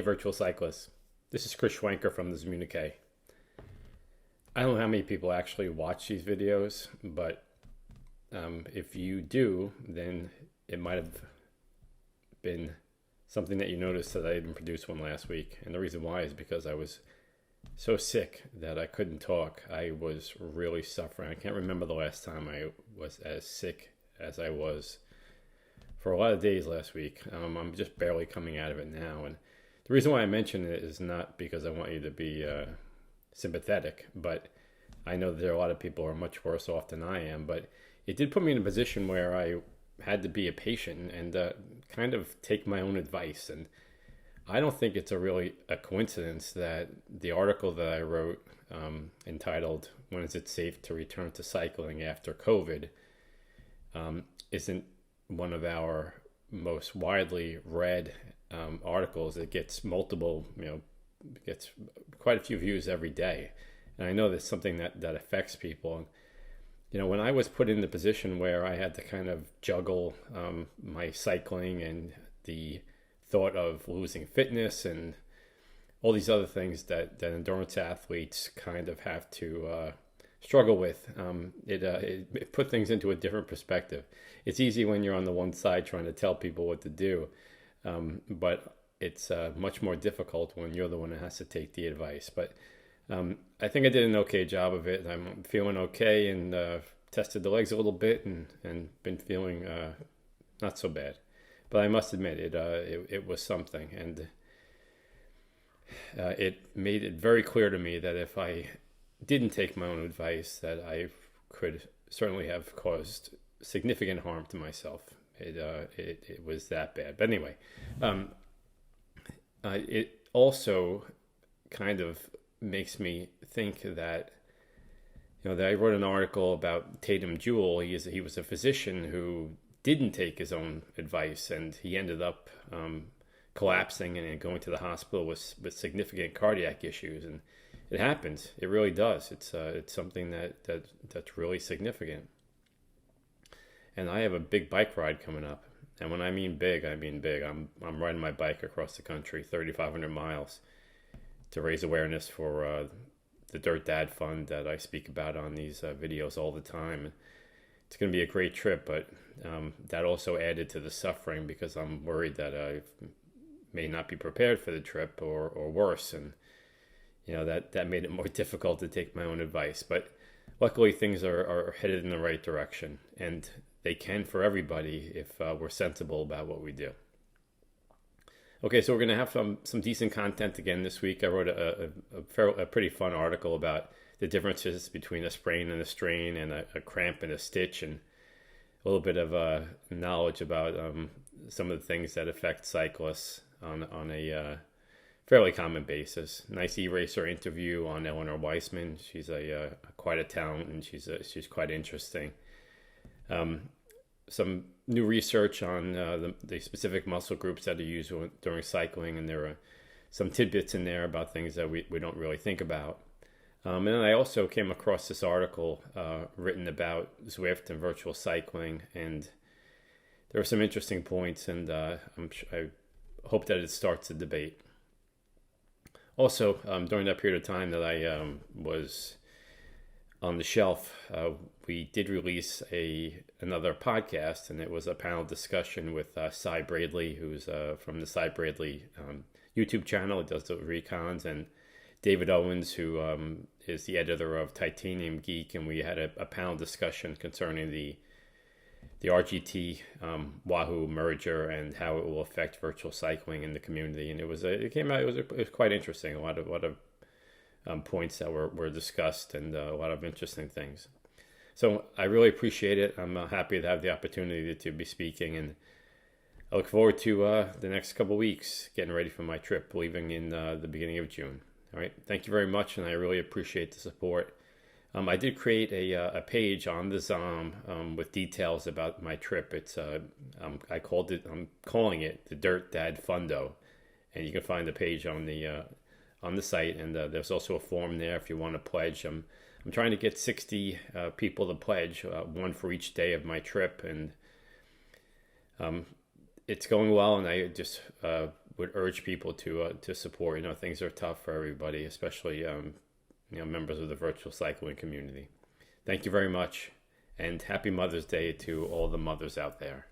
virtual cyclists. This is Chris Schwenker from the ZOMbeez. I don't know how many people actually watch these videos, but if you do, then it might have been something that you noticed that I didn't produce one last week. And the reason why is because I was so sick that I couldn't talk. I was really suffering. I can't remember the last time I was as sick as I was for a lot of days last week. I'm just barely coming out of it now. And the reason why I mention it is not because I want you to be sympathetic, but I know that there are a lot of people who are much worse off than I am. But it did put me in a position where I had to be a patient and kind of take my own advice. And I don't think it's a coincidence that the article that I wrote entitled "When is it safe to return to cycling after COVID?" Isn't one of our most widely read articles. It gets gets quite a few views every day. And I know that's something that affects people. And, when I was put in the position where I had to kind of juggle my cycling and the thought of losing fitness and all these other things that endurance athletes kind of have to struggle with, it put things into a different perspective. It's easy when you're on the one side trying to tell people what to do, but it's much more difficult when you're the one that has to take the advice. But I think I did an okay job of it. I'm feeling okay and tested the legs a little bit and been feeling not so bad. But I must admit, it was something. And it made it very clear to me that if I didn't take my own advice, that I could certainly have caused significant harm to myself. It was that bad. But anyway, it also kind of makes me think that, that I wrote an article about Tatum Jewell. He was a physician who didn't take his own advice, and he ended up collapsing and going to the hospital with significant cardiac issues. And it happens. It really does. It's something that's really significant. And I have a big bike ride coming up. And when I mean big, I mean big. I'm riding my bike across the country, 3,500 miles, to raise awareness for the Dirt Dad Fund that I speak about on these videos all the time. It's going to be a great trip, but that also added to the suffering because I'm worried that I may not be prepared for the trip or worse. And, that made it more difficult to take my own advice. But luckily things are headed in the right direction, and they can for everybody if we're sensible about what we do. Okay, so we're going to have some decent content again this week. I wrote a pretty fun article about the differences between a sprain and a strain, and a cramp and a stitch, and a little bit of knowledge about some of the things that affect cyclists on a fairly common basis. Nice e-racer interview on Eleanor Weissman. She's quite a talent, and she's quite interesting. Some new research on the specific muscle groups that are used during cycling, and there are some tidbits in there about things that we don't really think about. And then I also came across this article written about Zwift and virtual cycling, and there are some interesting points, and I hope that it starts a debate. Also, during that period of time that I was on the shelf, we did release another podcast, and it was a panel discussion with Cy Bradley, who's from the Cy Bradley YouTube channel. It does the recons, and David Owens, who is the editor of Titanium Geek, and we had a panel discussion concerning the RGT Wahoo merger and how it will affect virtual cycling in the community. And it was quite interesting. A lot of points that were discussed, and a lot of interesting things. So I really appreciate it. I'm happy to have the opportunity to be speaking, and I look forward to the next couple of weeks getting ready for my trip, leaving in the beginning of June. All right. Thank you very much, and I really appreciate the support. I did create a page on the Zom with details about my trip. It's I'm calling it the Dirt Dad Fundo, and you can find the page on the site. And there's also a form there if you want to pledge. I'm trying to get 60 people to pledge, one for each day of my trip, and it's going well, and I just would urge people to support. Things are tough for everybody, especially members of the virtual cycling community. Thank you very much, and happy Mother's Day to all the mothers out there.